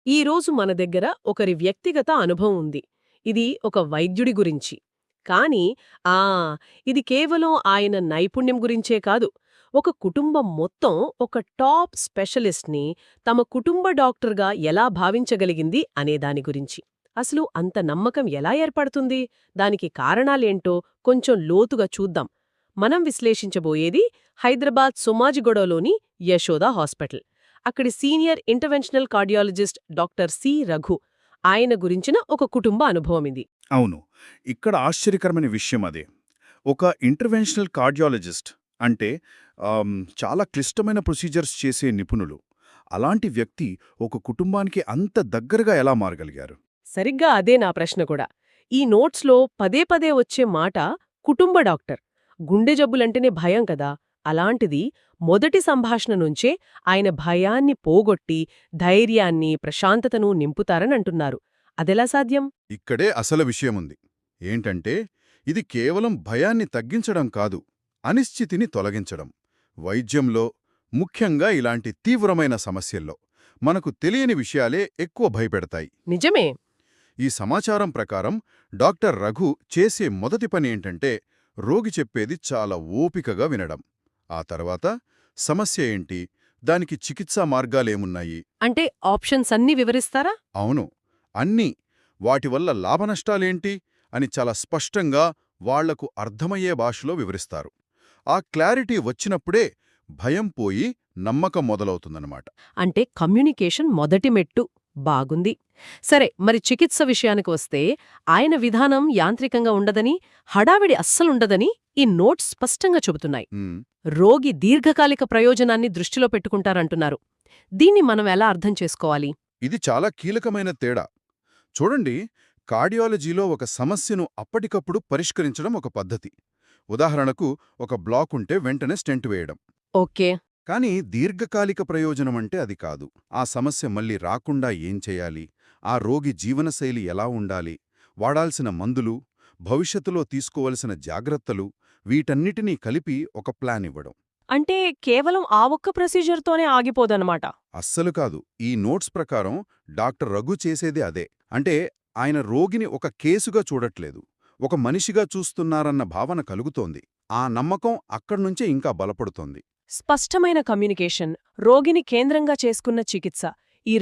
ఈరోజు మన దగ్గర ఒకరి వ్యక్తిగత అనుభవం ఉంది. ఇది ఒక వైద్యుడి గురించి. కానీ ఆ ఇది కేవలం ఆయన నైపుణ్యం గురించే కాదు. ఒక కుటుంబం మొత్తం ఒక టాప్ స్పెషలిస్ట్ని తమ కుటుంబ డాక్టర్గా ఎలా భావించగలిగింది అనే దాని గురించి. అసలు అంత నమ్మకం ఎలా ఏర్పడుతుంది? దానికి కారణాలేంటో కొంచెం లోతుగా చూద్దాం. మనం విశ్లేషించబోయేది హైదరాబాద్ సోమాజిగూడలోని యశోద హాస్పిటల్. అక్కడి senior interventional cardiologist doctor C Raghu. ఆయన గురించిన ఒక కుటుంబ అనుభవం ఇది. అవును. ఇక్కడ ఆశ్చర్యకరమైన విషయం అదే. ఒక ఇంటర్వెన్షనల్ కార్డియాలజిస్ట్ అంటే చాలా క్లిష్టమైన ప్రొసీజర్స్ చేసే నిపుణులు. అలాంటి వ్యక్తి ఒక కుటుంబానికి అంత దగ్గరగా ఎలా మారగలిగారు? సరిగ్గా అదే నా ప్రశ్న కూడా. ఈ నోట్స్లో పదే పదే వచ్చే మాట కుటుంబ డాక్టర్. గుండె జబ్బులంటేనే భయం కదా. అలాంటిది మొదటి సంభాషణ నుంచే ఆయన భయాన్ని పోగొట్టి ధైర్యాన్ని, ప్రశాంతతను నింపుతారనంటున్నారు. అదెలా సాధ్యం? ఇక్కడే అసలు విషయముంది. ఏంటంటే, ఇది కేవలం భయాన్ని తగ్గించడం కాదు, అనిశ్చితిని తొలగించడం. వైద్యంలో, ముఖ్యంగా ఇలాంటి తీవ్రమైన సమస్యల్లో మనకు తెలియని విషయాలే ఎక్కువ భయపెడతాయి. నిజమే. ఈ సమాచారం ప్రకారం డాక్టర్ రఘు చేసే మొదటి పని ఏంటంటే, రోగి చెప్పేది చాలా ఓపికగా వినడం. ఆ తర్వాత సమస్య ఏంటి, దానికి చికిత్సా మార్గాలేమున్నాయి. అంటే ఆప్షన్స్ అన్నీ వివరిస్తారా? అవును, అన్నీ. వాటి వల్ల లాభనష్టాలేంటి అని చాలా స్పష్టంగా వాళ్లకు అర్థమయ్యే భాషలో వివరిస్తారు. ఆ క్లారిటీ వచ్చినప్పుడే భయం పోయి నమ్మకం మొదలవుతుందన్నమాట. అంటే కమ్యూనికేషన్ మొదటి మెట్టు. బాగుంది. సరే, మరి చికిత్స విషయానికి వస్తే ఆయన విధానం యాంత్రికంగా ఉండదని, హడావిడి అస్సలుండదని ఈ నోట్స్ స్పష్టంగా చెబుతున్నాయి. ఉమ్, రోగి దీర్ఘకాలిక ప్రయోజనాన్ని దృష్టిలో పెట్టుకుంటారంటున్నారు. దీన్ని మనం ఎలా అర్థం చేసుకోవాలి? ఇది చాలా కీలకమైన తేడా. చూడండి, కార్డియాలజీలో ఒక సమస్యను అప్పటికప్పుడు పరిష్కరించడం ఒక పద్ధతి. ఉదాహరణకు, ఒక బ్లాక్ ఉంటే వెంటనే స్టెంట్ వేయడం. ఓకే. కానీ దీర్ఘకాలిక ప్రయోజనమంటే అది కాదు. ఆ సమస్య మళ్ళీ రాకుండా ఏం చేయాలి, ఆ రోగి జీవనశైలి ఎలా ఉండాలి, వాడాల్సిన మందులు, భవిష్యత్తులో తీసుకోవలసిన జాగ్రత్తలు, వీటన్నిటినీ కలిపి ఒక ప్లాన్ ఇవ్వడం. అంటే కేవలం ఆ ఒక్క ప్రొసీజర్తోనే ఆగిపోదన్నమాట. అస్సలు కాదు. ఈ నోట్స్ ప్రకారం డాక్టర్ రఘు చేసేది అదే. అంటే ఆయన రోగిని ఒక కేసుగా చూడట్లేదు, ఒక మనిషిగా చూస్తున్నారన్న భావన కలుగుతోంది. ఆ నమ్మకం అక్కడ్నుంచే ఇంకా బలపడుతోంది. స్పష్టమైన కమ్యూనికేషన్, రోగిని కేంద్రంగా చేసుకున్న చికిత్స, ఈ